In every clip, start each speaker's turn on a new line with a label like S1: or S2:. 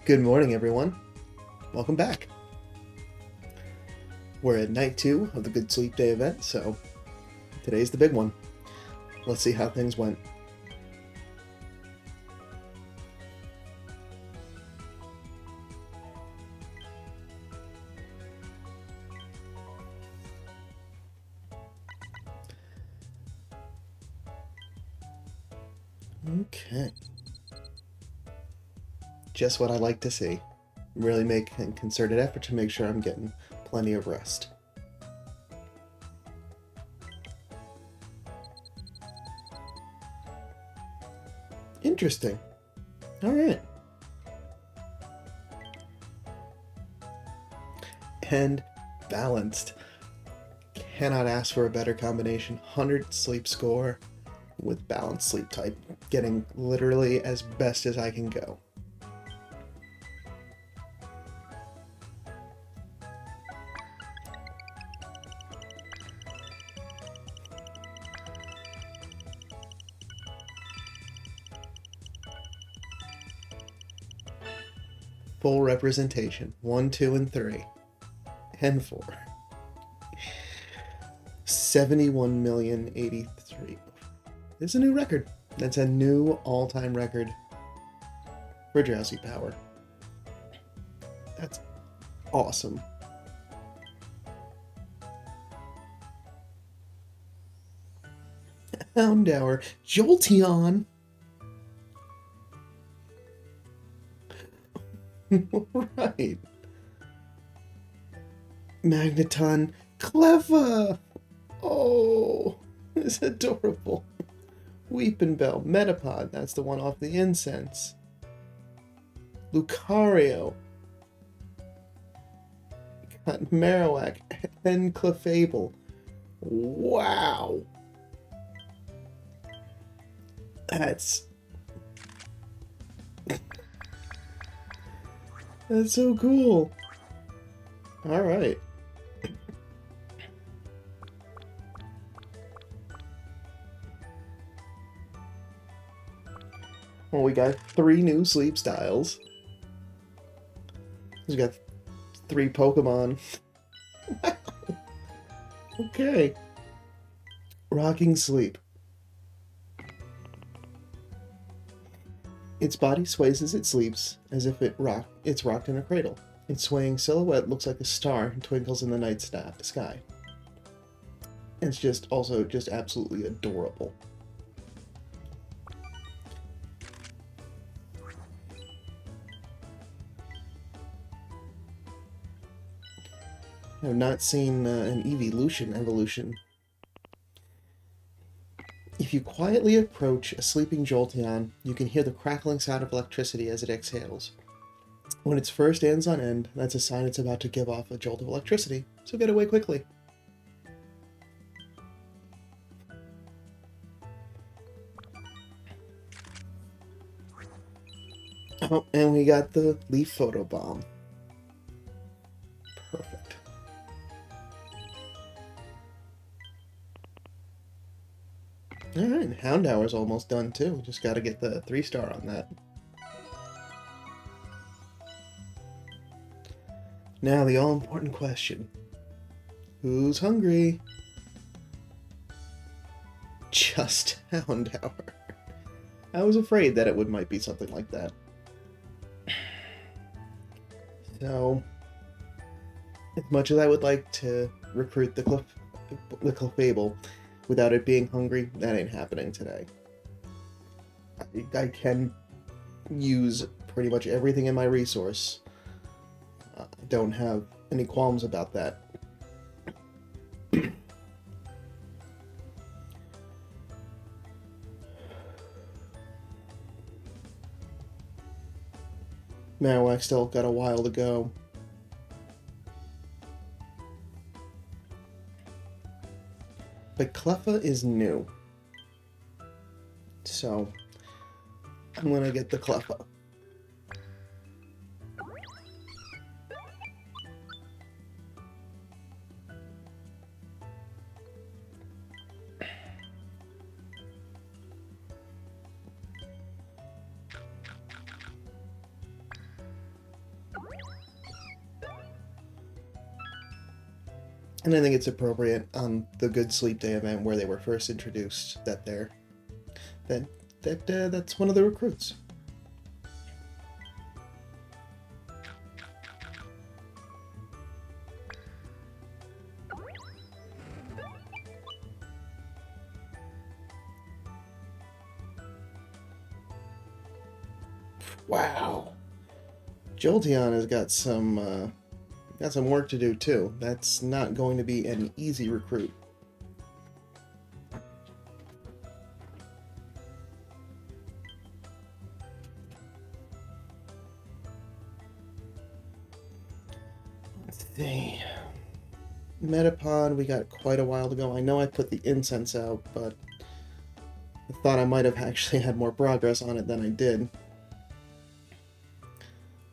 S1: Good morning, everyone. Welcome back. We're at night 2 of the Good Sleep Day event, so today's the big one. Let's see how things went. Okay. Just what I like to see. Really make a concerted effort to make sure I'm getting plenty of rest. Interesting. Alright. And balanced. Cannot ask for a better combination. 100 sleep score with balanced sleep type. Getting literally as best as I can go. Full representation. 1, 2, and 3. And 4. 71,083,000. This is a new record. That's a new all-time record for drowsy power. That's awesome. Houndour. Jolteon. Right. Magneton. Cleffa. Oh, it's adorable. Weepinbell. Metapod. That's the one off the incense. Lucario. Got Marowak. And Clefable. Wow. That's so cool. All right. Well, we got 3 new sleep styles. We got 3 Pokemon. Okay. Rocking sleep. Its body sways as it sleeps, as if it's rocked in a cradle. Its swaying silhouette looks like a star and twinkles in the night sky. It's just absolutely adorable. I've not seen an evolution. If you quietly approach a sleeping Jolteon, you can hear the crackling sound of electricity as it exhales. When its fur stands on end, that's a sign it's about to give off a jolt of electricity, so get away quickly. Oh, and we got the Leaf Photo Bomb. Perfect. Alright, Houndour's almost done too. Just gotta get the 3-star on that. Now the all-important question. Who's hungry? Just Houndour. I was afraid that it might be something like that. So, as much as I would like to recruit the Clefable without it being hungry, that ain't happening today. I can use pretty much everything in my resource. I don't have any qualms about that. Marowak still got a while to go. But Cleffa is new. So, I'm gonna get the Cleffa. And I think it's appropriate on the Good Sleep Day event where they were first introduced that's one of the recruits. Wow. Jolteon has got some work to do too. That's not going to be an easy recruit. Let's see. Metapod, we got quite a while to go. I know I put the incense out, but I thought I might have actually had more progress on it than I did.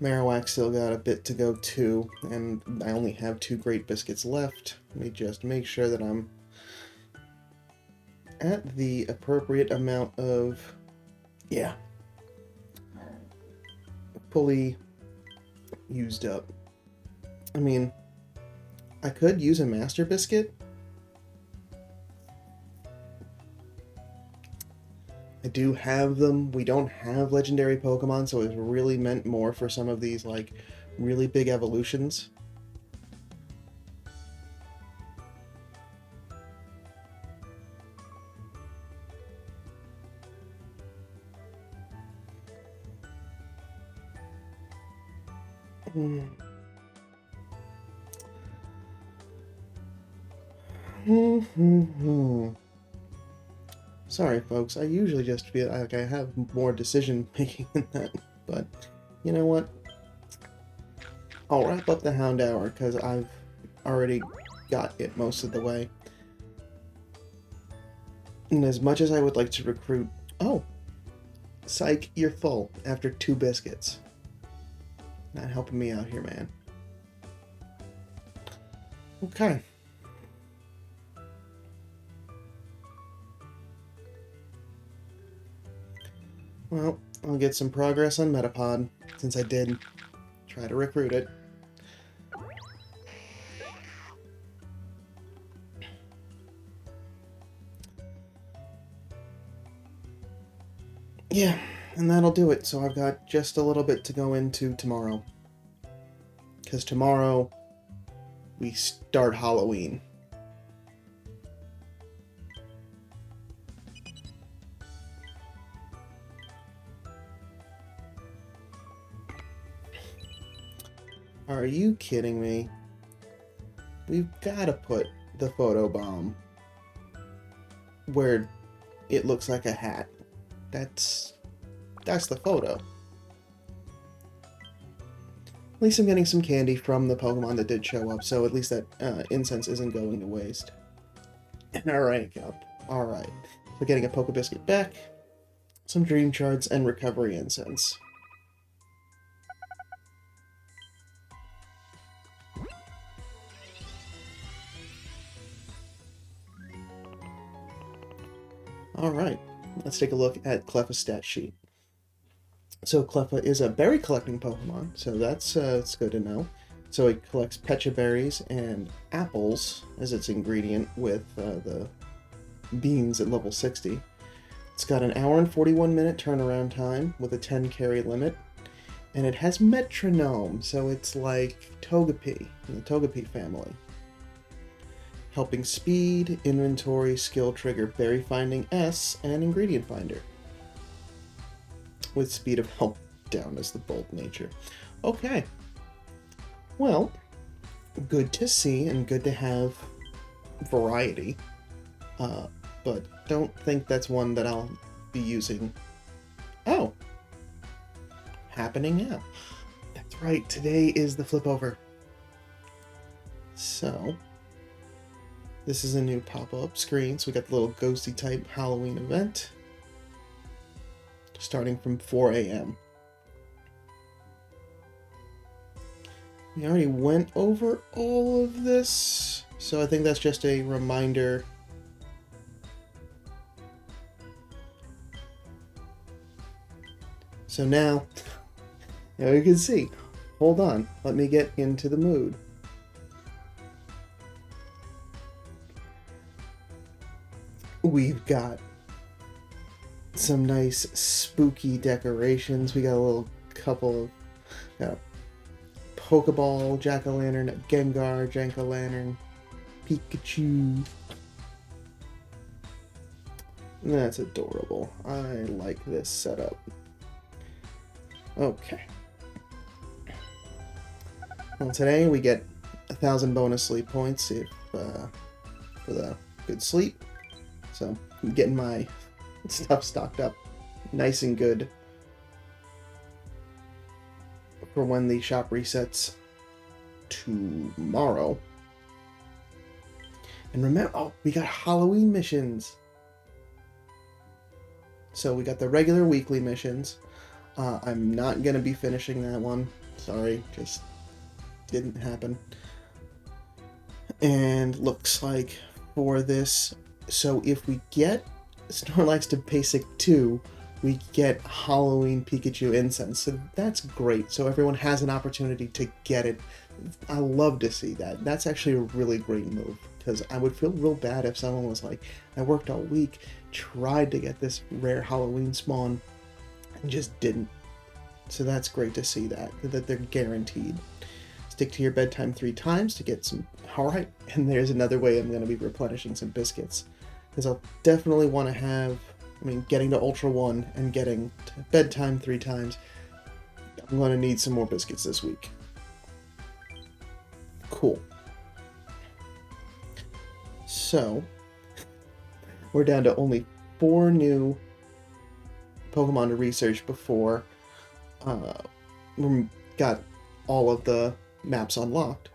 S1: Marowak still got a bit to go too, and I only have 2 Great Biscuits left. Let me just make sure that I'm at the appropriate amount of... yeah. Fully used up. I mean, I could use a Master Biscuit. I do have them. We don't have legendary Pokemon, so it's really meant more for some of these, like, really big evolutions. Sorry, folks. I usually just feel like I have more decision making than that, but you know what? I'll wrap up the Hound Hour because I've already got it most of the way. And as much as I would like to recruit... oh! Psych, you're full after 2 biscuits. Not helping me out here, man. Okay. Well, I'll get some progress on Metapod, since I did try to recruit it. Yeah, and that'll do it, so I've got just a little bit to go into tomorrow. Because tomorrow, we start Halloween. Are you kidding me? We've got to put the photo bomb where it looks like a hat. That's the photo. At least I'm getting some candy from the Pokemon that did show up, so at least that incense isn't going to waste. And our rank up. Alright. So getting a Poke Biscuit back, some Dream Shards, and Recovery Incense. Alright, let's take a look at Cleffa's stat sheet. So Cleffa is a berry collecting Pokemon, so that's good to know. So it collects Pecha Berries and apples as its ingredient with the beans at level 60. It's got an hour and 41 minute turnaround time with a 10 carry limit. And it has Metronome, so it's like Togepi, in the Togepi family. Helping Speed, Inventory, Skill Trigger, Berry Finding S, and Ingredient Finder. With Speed of Help down as the bold nature. Okay. Well, good to see and good to have variety. But don't think that's one that I'll be using. Oh! Happening now. That's right, today is the flip over. So, this is a new pop-up screen. So we got the little ghosty type Halloween event. Starting from 4 a.m. We already went over all of this, so I think that's just a reminder. So now you can see. Hold on, let me get into the mood. we've got some nice spooky decorations. We got a little couple, got a Pokeball, Jack-o'-lantern, a Gengar, Jack-o'-lantern, Pikachu. That's adorable. I like this setup. Okay. Well, today we get 1,000 bonus sleep points if for the good sleep. So I'm getting my stuff stocked up nice and good for when the shop resets tomorrow. And remember, oh, we got Halloween missions. So we got the regular weekly missions. I'm not going to be finishing that one. Sorry, just didn't happen. And looks like for this, so if we get Snorlax to basic 2, we get Halloween Pikachu incense. So that's great. So everyone has an opportunity to get it. I love to see that. That's actually a really great move, because I would feel real bad if someone was like, I worked all week, tried to get this rare Halloween spawn, and just didn't. So that's great to see that they're guaranteed. Stick to your bedtime 3 times to get some. Alright, and there's another way I'm going to be replenishing some biscuits. Because I'll definitely want to have, getting to Ultra 1 and getting to bedtime 3 times, I'm going to need some more biscuits this week. Cool. So, we're down to only 4 new Pokemon to research before we got all of the maps unlocked.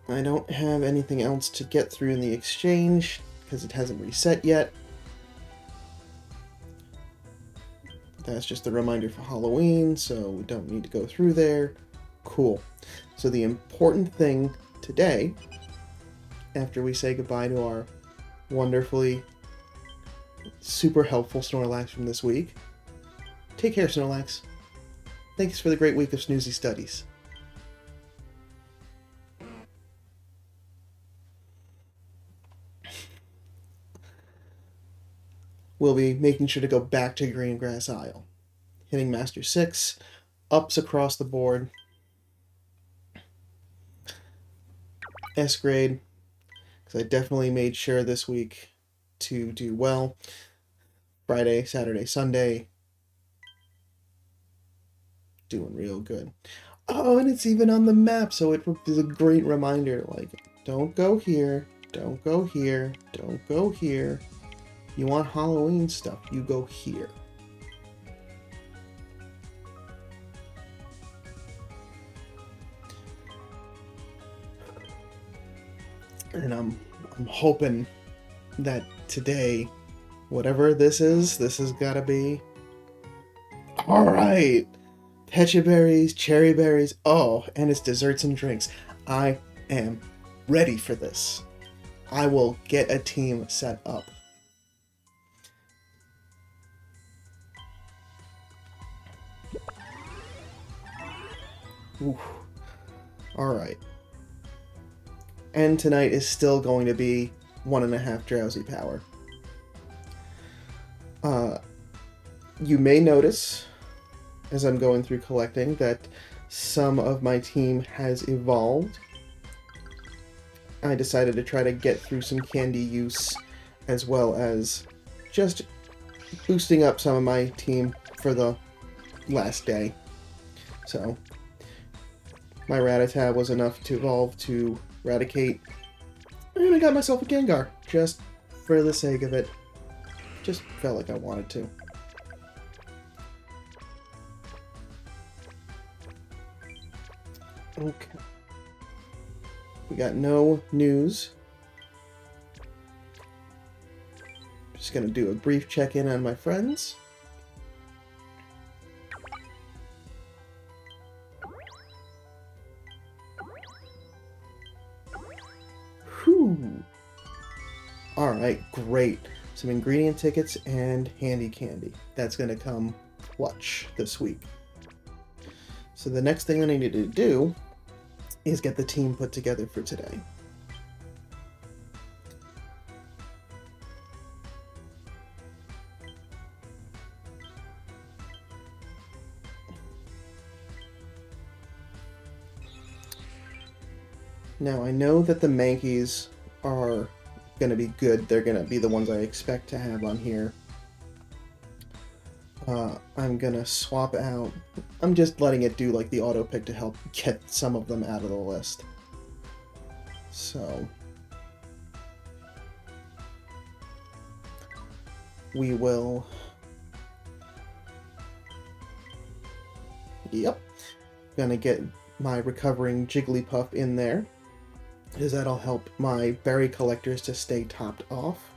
S1: I don't have anything else to get through in the exchange because it hasn't reset yet. That's just a reminder for Halloween, so we don't need to go through there. Cool. So the important thing today, after we say goodbye to our wonderfully super helpful Snorlax from this week, take care, Snorlax. Thanks for the great week of snoozy studies. We'll be making sure to go back to Green Grass Isle. Hitting Master 6, ups across the board. S grade, because I definitely made sure this week to do well. Friday, Saturday, Sunday, doing real good. Oh, and it's even on the map, so it is a great reminder, like, don't go here, don't go here, don't go here. You want Halloween stuff, you go here. And I'm hoping that today, whatever this is gotta be... Alright! Pecha berries, cherry berries, oh, and it's desserts and drinks. I am ready for this. I will get a team set up. Alright. And tonight is still going to be 1.5 drowsy power. You may notice, as I'm going through collecting, that some of my team has evolved. I decided to try to get through some candy use, as well as just boosting up some of my team for the last day. So, my Rattata was enough to evolve to Raticate, and I got myself a Gengar, just for the sake of it. Just felt like I wanted to. Okay. We got no news. Just gonna do a brief check-in on my friends. Whew. Alright, great. Some ingredient tickets and handy candy. That's gonna come clutch this week. So the next thing I needed to do is get the team put together for today. Now, I know that the Mankeys are going to be good. They're going to be the ones I expect to have on here. I'm going to swap out... I'm just letting it do like the auto pick to help get some of them out of the list. So... we will... Yep. Gonna get my recovering Jigglypuff in there, because that'll help my berry collectors to stay topped off.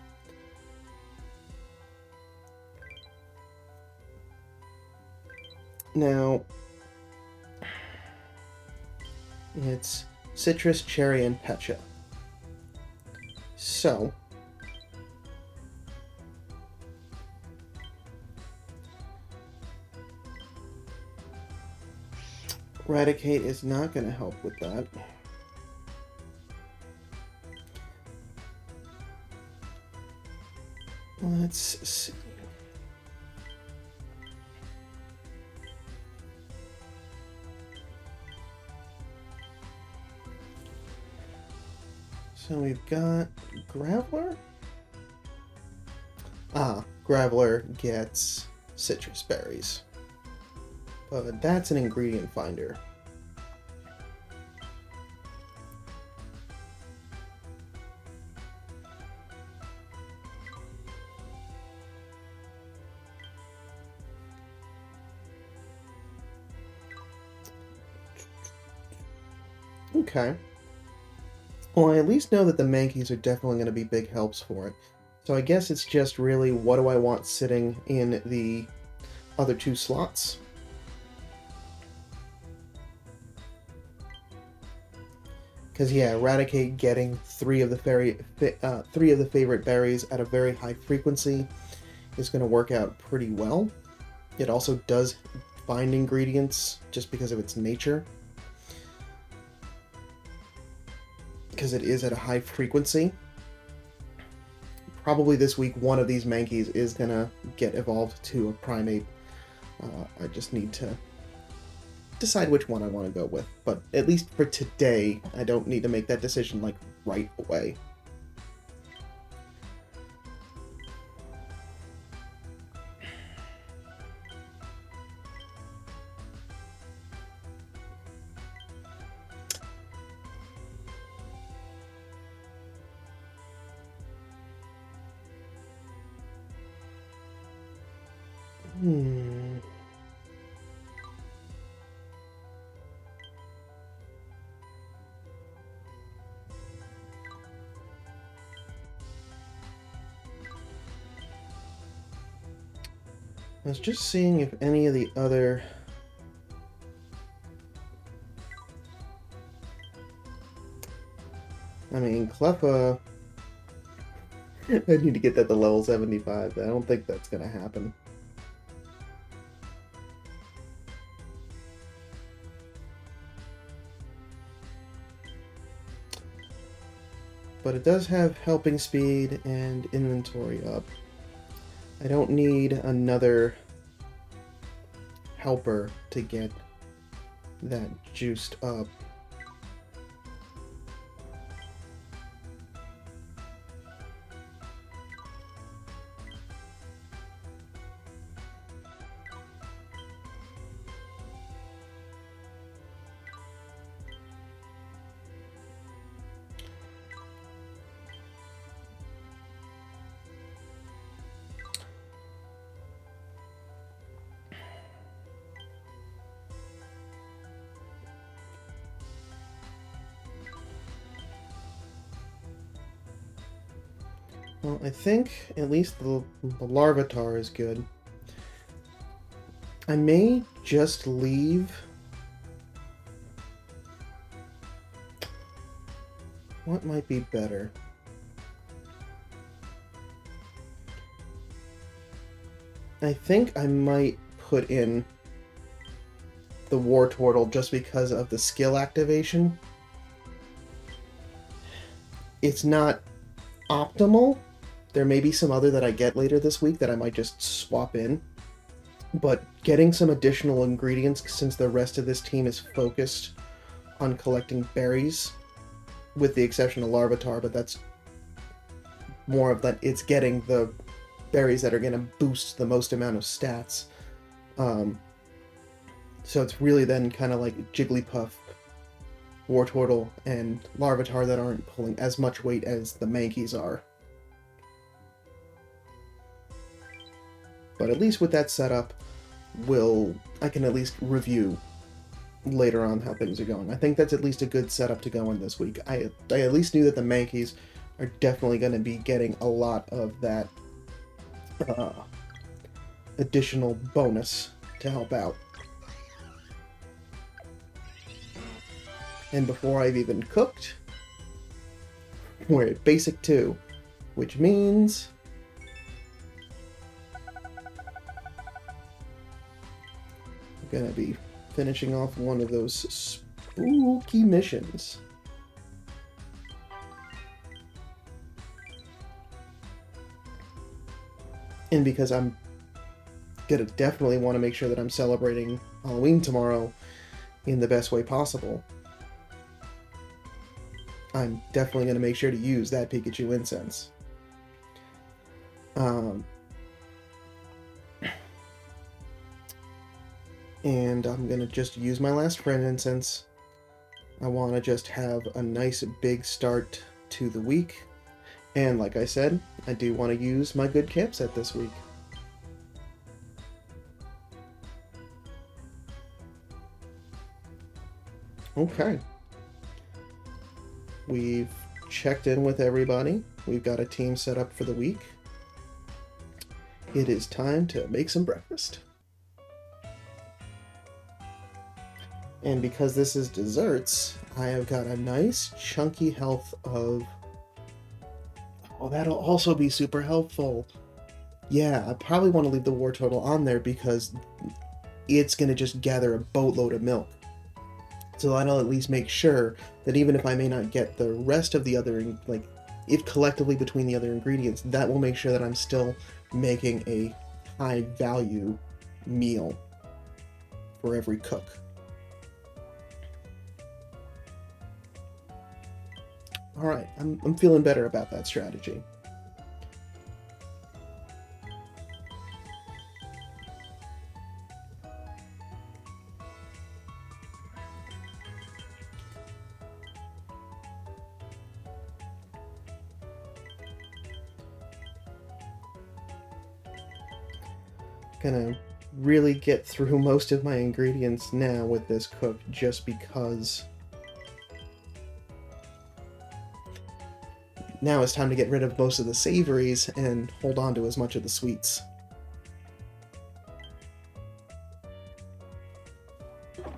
S1: Now, it's Citrus, Cherry, and Pecha. So, Raticate is not going to help with that. Let's see. So we've got Graveler. Graveler gets citrus berries. But that's an ingredient finder. Okay. Well, I at least know that the Mankeys are definitely going to be big helps for it. So I guess it's just really what do I want sitting in the other two slots. Because yeah, Eradicate getting three of the favorite berries at a very high frequency is going to work out pretty well. It also does find ingredients just because of its nature. Because it is at a high frequency. Probably this week one of these Mankeys is going to get evolved to a primate. I just need to decide which one I want to go with. But at least for today, I don't need to make that decision like right away. I was just seeing if any of the other... I mean, Cleffa... I need to get that to level 75. I don't think that's going to happen. But it does have helping speed and inventory up. I don't need another helper to get that juiced up. Well, I think at least the Larvitar is good. I may just leave... What might be better? I think I might put in the Wartortle just because of the skill activation. It's not optimal. There may be some other that I get later this week that I might just swap in. But getting some additional ingredients, since the rest of this team is focused on collecting berries, with the exception of Larvitar, but that's more of that it's getting the berries that are going to boost the most amount of stats. So it's really then kind of like Jigglypuff, Wartortle, and Larvitar that aren't pulling as much weight as the Mankeys are. But at least with that setup, I can at least review later on how things are going. I think that's at least a good setup to go in this week. I at least knew that the Mankeys are definitely going to be getting a lot of that additional bonus to help out. And before I've even cooked, we're at Basic 2, which means I'm going to be finishing off one of those spooky missions. And because I'm gonna definitely want to make sure that I'm celebrating Halloween tomorrow in the best way possible, I'm definitely going to make sure to use that Pikachu incense. And I'm going to just use my last friend incense. I want to just have a nice big start to the week. And like I said, I do want to use my good camp set this week. Okay. We've checked in with everybody. We've got a team set up for the week. It is time to make some breakfast. And because this is desserts, I have got a nice chunky health of... Oh, that'll also be super helpful. Yeah, I probably want to leave the Wartortle on there because it's going to just gather a boatload of milk. So that'll at least make sure that even if I may not get the rest of the other, like, if collectively between the other ingredients, that will make sure that I'm still making a high value meal for every cook. Alright, I'm feeling better about that strategy. Gonna really get through most of my ingredients now with this cook just because now it's time to get rid of most of the savories and hold on to as much of the sweets. I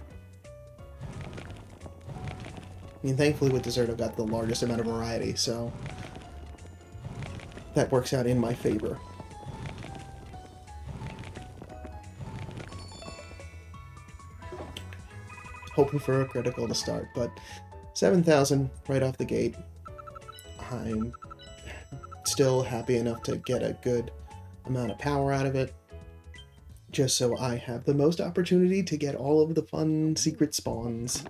S1: mean, thankfully with dessert I've got the largest amount of variety, so that works out in my favor. Hoping for a critical to start, but 7,000 right off the gate. I'm still happy enough to get a good amount of power out of it, just so I have the most opportunity to get all of the fun secret spawns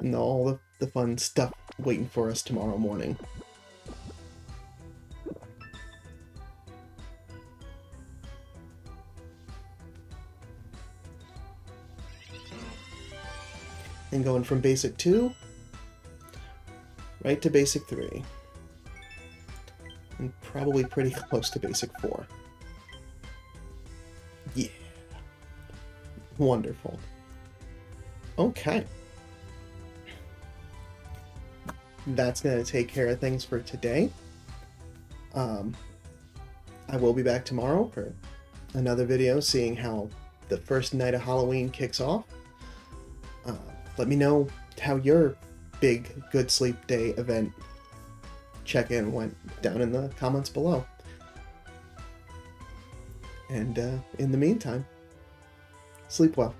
S1: and all the fun stuff waiting for us tomorrow morning. And going from Basic 2 right to Basic 3. And probably pretty close to Basic 4. Yeah. Wonderful. Okay. That's going to take care of things for today. I will be back tomorrow for another video seeing how the first night of Halloween kicks off. Let me know how your big Good Sleep Day event check-in went down in the comments below. And in the meantime, sleep well.